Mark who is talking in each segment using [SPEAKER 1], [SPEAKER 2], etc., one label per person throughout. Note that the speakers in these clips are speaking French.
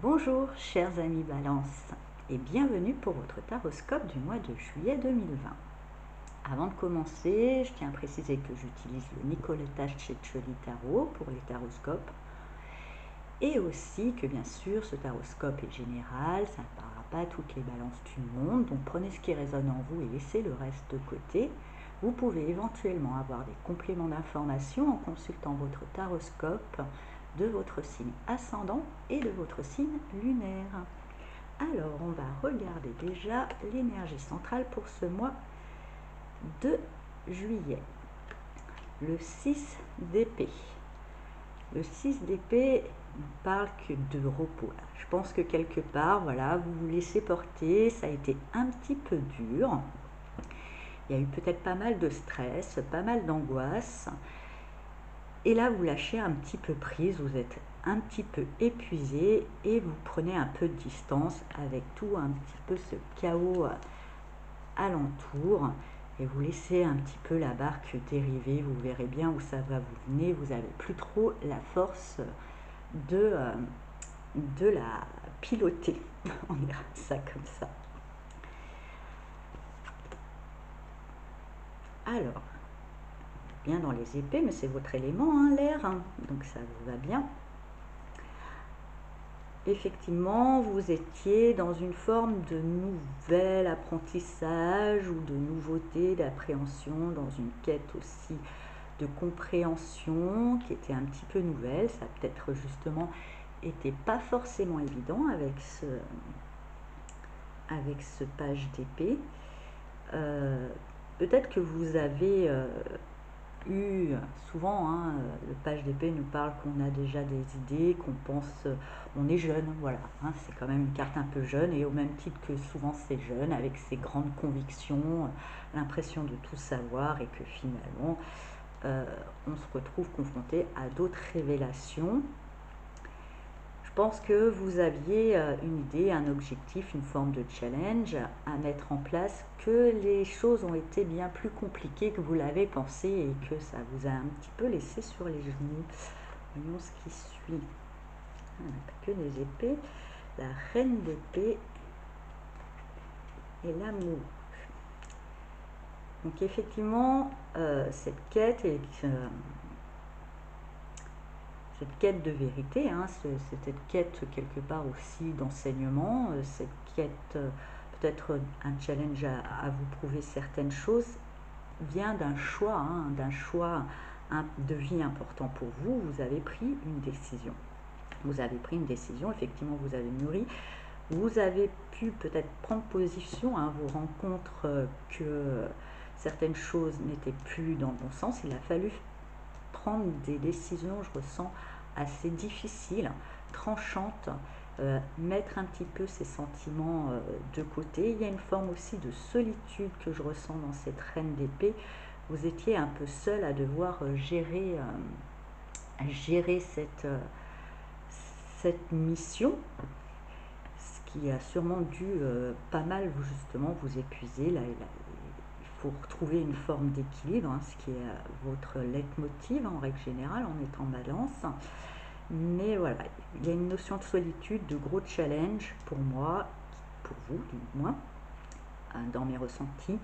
[SPEAKER 1] Bonjour chers amis Balance et bienvenue pour votre taroscope du mois de juillet 2020. Avant de commencer, je tiens à préciser que j'utilise le Nicoletta Ceccioli Tarot pour les taroscopes et aussi que bien sûr ce taroscope est général, ça ne parlera pas à toutes les balances du monde, donc prenez ce qui résonne en vous et laissez le reste de côté. Vous pouvez éventuellement avoir des compléments d'information en consultant votre taroscope de votre signe ascendant et de votre signe lunaire. Alors, on va regarder déjà l'énergie centrale pour ce mois de juillet. Le 6 d'épée. Le 6 d'épée ne parle que de repos. Là. Je pense que quelque part, voilà, vous vous laissez porter, ça a été un petit peu dur. Il y a eu peut-être pas mal de stress, pas mal d'angoisse. Et là, vous lâchez un petit peu prise, vous êtes un petit peu épuisé et vous prenez un peu de distance avec tout un petit peu ce chaos alentour et vous laissez un petit peu la barque dériver. Vous verrez bien où ça va vous mener. Vous n'avez plus trop la force de la piloter. On dira ça comme ça. Alors, bien dans les épées, mais c'est votre élément, hein, l'air, hein, donc ça vous va bien. Effectivement, vous étiez dans une forme de nouvel apprentissage ou de nouveauté, d'appréhension, dans une quête aussi de compréhension qui était un petit peu nouvelle. Ça peut-être justement été pas forcément évident avec ce page d'épée. Peut-être que vous avez souvent, hein, le page d'épée nous parle qu'on a déjà des idées, qu'on pense, on est jeune, voilà, hein, c'est quand même une carte un peu jeune et au même titre que souvent c'est jeune, avec ses grandes convictions, l'impression de tout savoir et que finalement on se retrouve confronté à d'autres révélations. Je pense que vous aviez une idée, un objectif, une forme de challenge à mettre en place, que les choses ont été bien plus compliquées que vous l'avez pensé et que ça vous a un petit peu laissé sur les genoux. Voyons ce qui suit. On n'a pas que des épées. La reine d'épée et l'amour. Donc effectivement, cette quête de vérité, hein, cette quête quelque part aussi d'enseignement, cette quête peut-être un challenge à vous prouver certaines choses, vient d'un choix, hein, de vie important pour vous. Vous avez pris une décision. Vous avez pris une décision, effectivement vous avez mûri, vous avez pu peut-être prendre position, hein, vous rendre compte que certaines choses n'étaient plus dans le bon sens. Il a fallu prendre des décisions, je ressens, assez difficiles, tranchantes, mettre un petit peu ces sentiments de côté. Il y a une forme aussi de solitude que je ressens dans cette reine d'épée. Vous étiez un peu seul à devoir gérer cette mission, ce qui a sûrement dû pas mal justement vous épuiser. Là, il faut retrouver une forme d'équilibre, hein, ce qui est votre leitmotiv en règle générale en étant balance. Mais voilà, il y a une notion de solitude, de gros challenge pour moi, pour vous du moins, dans mes ressentis,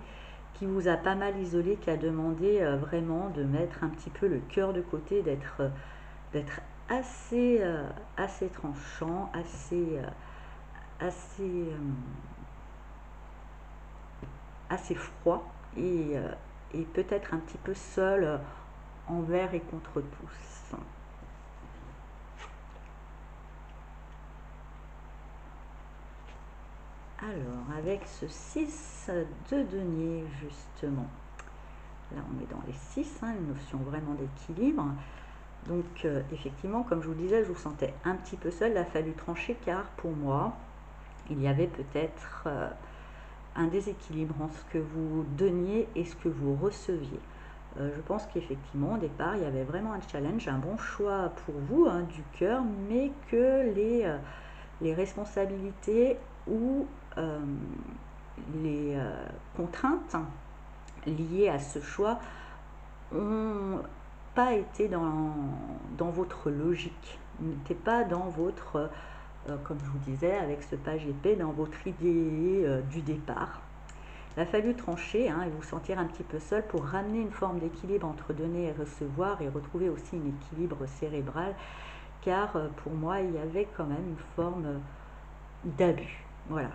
[SPEAKER 1] qui vous a pas mal isolé, qui a demandé vraiment de mettre un petit peu le cœur de côté, d'être assez, assez tranchant, assez, assez froid et peut-être un petit peu seul envers et contre tous. Alors, avec ce 6 de denier, justement, là on est dans les 6, hein, une notion vraiment d'équilibre. Donc, effectivement, comme je vous disais, je vous sentais un petit peu seul. Il a fallu trancher car pour moi, il y avait peut-être un déséquilibre en ce que vous donniez et ce que vous receviez. Je pense qu'effectivement, au départ, il y avait vraiment un challenge, un bon choix pour vous, hein, du cœur, mais que les responsabilités ou les contraintes liées à ce choix n'ont pas été dans votre logique, n'étaient pas dans votre comme je vous disais, avec ce page épais dans votre idée du départ. Il a fallu trancher et vous sentir un petit peu seul pour ramener une forme d'équilibre entre donner et recevoir et retrouver aussi un équilibre cérébral, car pour moi, il y avait quand même une forme d'abus. Voilà,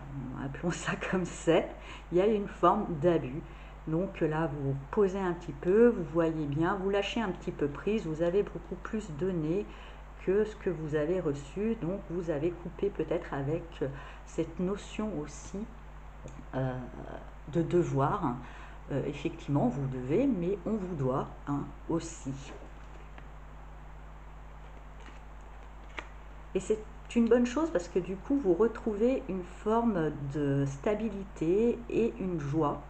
[SPEAKER 1] appelons ça comme c'est. Il y a une forme d'abus. Donc là, vous vous posez un petit peu, vous voyez bien, vous lâchez un petit peu prise, vous avez beaucoup plus donné que ce que vous avez reçu. Donc vous avez coupé peut-être avec cette notion aussi de devoir. Effectivement, vous devez, mais on vous doit aussi. Et c'est une bonne chose parce que du coup, vous retrouvez une forme de stabilité et une joie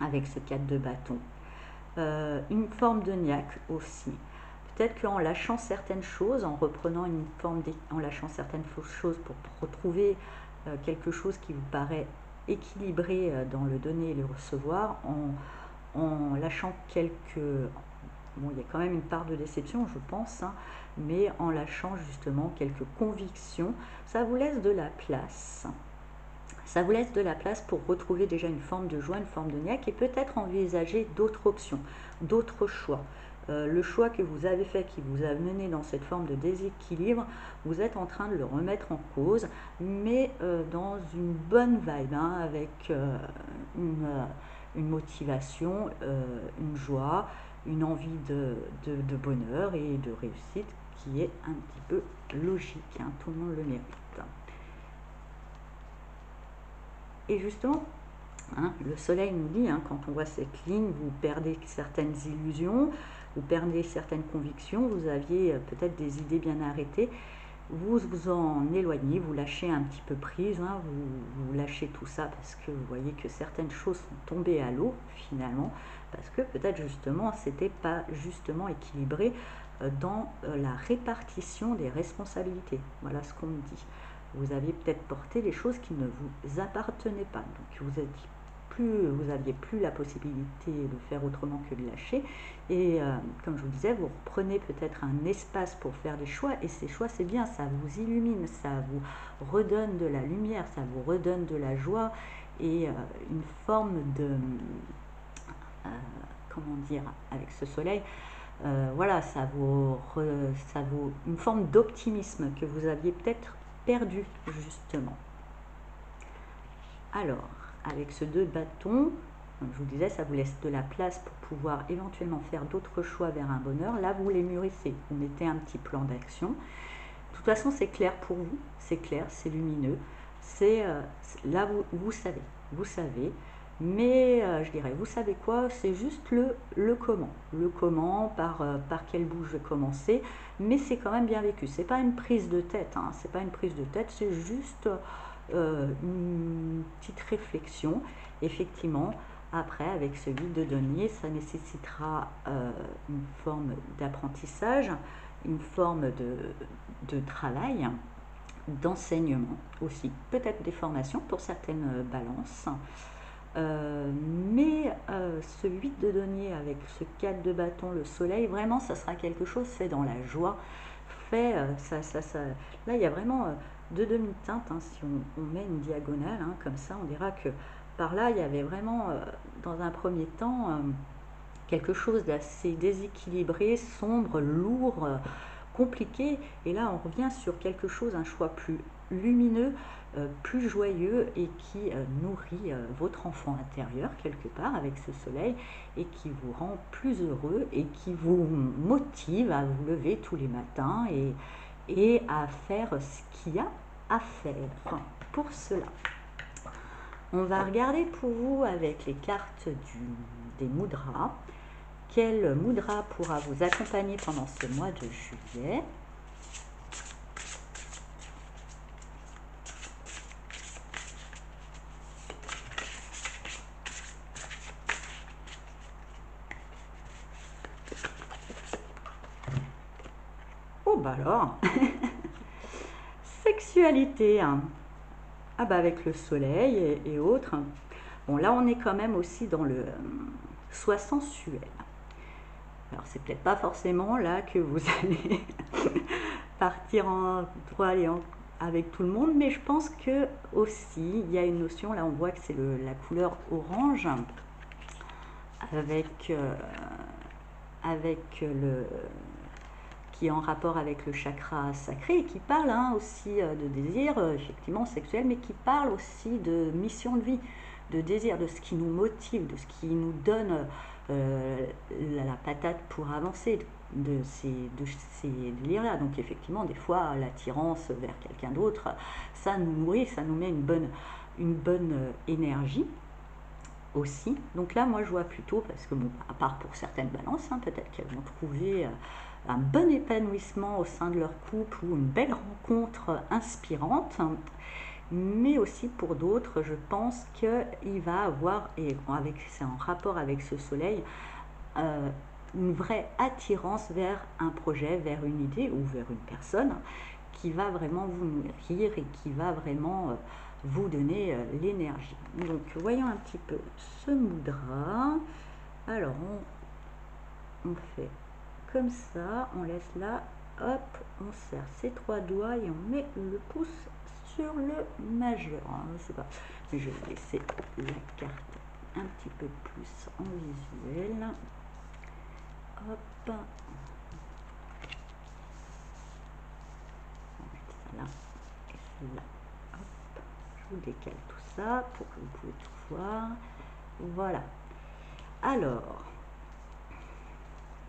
[SPEAKER 1] avec ce 4 de bâton. Une forme de niaque aussi. Peut-être qu'en lâchant certaines choses, en reprenant une forme, en lâchant certaines choses pour retrouver quelque chose qui vous paraît équilibré dans le donner et le recevoir, en lâchant quelques... Bon, il y a quand même une part de déception, je pense, mais en lâchant justement quelques convictions, ça vous laisse de la place. Ça vous laisse de la place pour retrouver déjà une forme de joie, une forme de niaque et peut-être envisager d'autres options, d'autres choix. Le choix que vous avez fait, qui vous a mené dans cette forme de déséquilibre, vous êtes en train de le remettre en cause, mais dans une bonne vibe, avec une motivation, une joie, une envie de bonheur et de réussite qui est un petit peu logique, tout le monde le mérite. Et justement, le soleil nous dit, quand on voit cette ligne, vous perdez certaines illusions, vous perdez certaines convictions, vous aviez peut-être des idées bien arrêtées, vous vous en éloignez, vous lâchez un petit peu prise, vous lâchez tout ça parce que vous voyez que certaines choses sont tombées à l'eau finalement, parce que peut-être justement c'était pas justement équilibré dans la répartition des responsabilités. Voilà ce qu'on me dit. Vous aviez peut-être porté des choses qui ne vous appartenaient pas, donc vous aviez plus la possibilité de faire autrement que de lâcher, et comme je vous disais, vous reprenez peut-être un espace pour faire des choix, et ces choix c'est bien, ça vous illumine, ça vous redonne de la lumière, ça vous redonne de la joie et une forme de comment dire, avec ce soleil, voilà, ça vaut une forme d'optimisme que vous aviez peut-être perdu justement. Alors, avec ce 2 bâtons, comme je vous disais, ça vous laisse de la place pour pouvoir éventuellement faire d'autres choix vers un bonheur. Là, vous les mûrissez, vous mettez un petit plan d'action. De toute façon, c'est clair pour vous, c'est clair, c'est lumineux. Là, vous savez, mais je dirais, vous savez quoi, c'est juste le comment, par quel bout je vais commencer, mais c'est quand même bien vécu. C'est pas une prise de tête, c'est pas une prise de tête, c'est juste une petite réflexion. Effectivement, après, avec ce vide de données, ça nécessitera une forme d'apprentissage, une forme de travail, d'enseignement aussi, peut-être des formations pour certaines balances. Mais ce 8 de denier avec ce 4 de bâton, le soleil, vraiment ça sera quelque chose fait dans la joie, fait là il y a vraiment deux demi-teintes, si on met une diagonale comme ça, on dira que par là il y avait vraiment dans un premier temps quelque chose d'assez déséquilibré, sombre, lourd, compliqué, et là on revient sur quelque chose, un choix plus lumineux, plus joyeux et qui nourrit votre enfant intérieur quelque part avec ce soleil et qui vous rend plus heureux et qui vous motive à vous lever tous les matins et à faire ce qu'il y a à faire pour cela. On va regarder pour vous avec les cartes des mudras. Quel mudra pourra vous accompagner pendant ce mois de juillet? Oh bah alors sexualité, ah bah avec le soleil et autres. Bon là on est quand même aussi dans le soi sensuel. Alors c'est peut-être pas forcément là que vous allez partir en droit et avec tout le monde, mais je pense que aussi il y a une notion, là on voit que c'est la couleur orange avec, le qui est en rapport avec le chakra sacré et qui parle aussi de désir effectivement sexuel, mais qui parle aussi de mission de vie, de désir, de ce qui nous motive, de ce qui nous donne la patate pour avancer, de ces délires-là. Donc effectivement, des fois, l'attirance vers quelqu'un d'autre, ça nous nourrit, ça nous met une bonne énergie aussi. Donc là, moi, je vois plutôt, parce que bon, à part pour certaines balances, peut-être qu'elles vont trouver un bon épanouissement au sein de leur couple ou une belle rencontre inspirante, mais aussi pour d'autres, je pense qu'il va avoir, et c'est en rapport avec ce soleil, une vraie attirance vers un projet, vers une idée ou vers une personne qui va vraiment vous nourrir et qui va vraiment vous donner l'énergie. Donc voyons un petit peu ce mudra. Alors on fait comme ça, on laisse là, hop, on serre ses 3 doigts et on met le pouce sur le majeur. Je sais pas, mais je vais laisser la carte un petit peu plus en visuel. Hop, on va mettre ça là et là. Hop, je vous décale tout ça pour que vous pouvez tout voir. Voilà. Alors,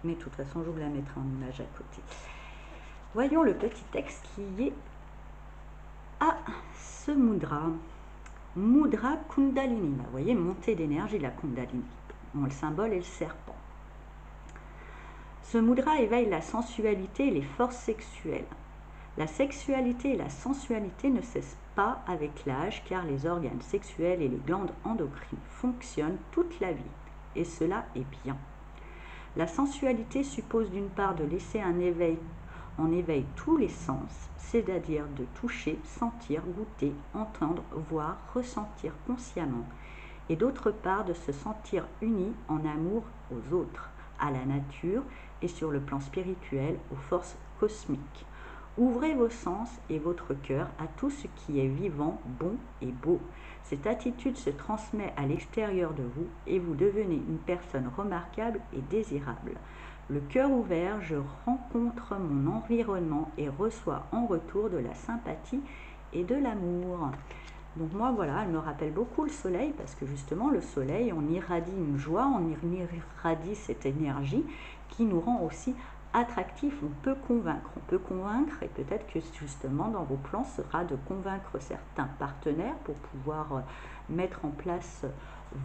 [SPEAKER 1] mais de toute façon, je vous la mettrai en image à côté. Voyons le petit texte qui est à ce mudra. Mudra Kundalini. Vous voyez, montée d'énergie, la Kundalini. Bon, le symbole est le serpent. Ce mudra éveille la sensualité et les forces sexuelles. La sexualité et la sensualité ne cessent pas avec l'âge car les organes sexuels et les glandes endocrines fonctionnent toute la vie. Et cela est bien. La sensualité suppose d'une part de laisser en éveil tous les sens, c'est-à-dire de toucher, sentir, goûter, entendre, voir, ressentir consciemment, et d'autre part de se sentir uni en amour aux autres, à la nature et sur le plan spirituel aux forces cosmiques. Ouvrez vos sens et votre cœur à tout ce qui est vivant, bon et beau. Cette attitude se transmet à l'extérieur de vous et vous devenez une personne remarquable et désirable. Le cœur ouvert, je rencontre mon environnement et reçois en retour de la sympathie et de l'amour. Donc moi voilà, elle me rappelle beaucoup le soleil parce que justement le soleil, on irradie une joie, on irradie cette énergie qui nous rend aussi attractif. On peut convaincre et peut-être que justement dans vos plans sera de convaincre certains partenaires pour pouvoir mettre en place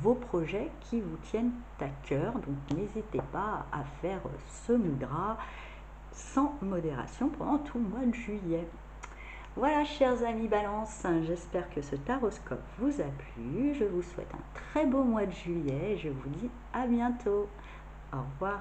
[SPEAKER 1] vos projets qui vous tiennent à cœur. Donc n'hésitez pas à faire ce mudra sans modération pendant tout le mois de juillet. Voilà, chers amis Balance, j'espère que ce taroscope vous a plu. Je vous souhaite un très beau mois de juillet et je vous dis à bientôt. Au revoir.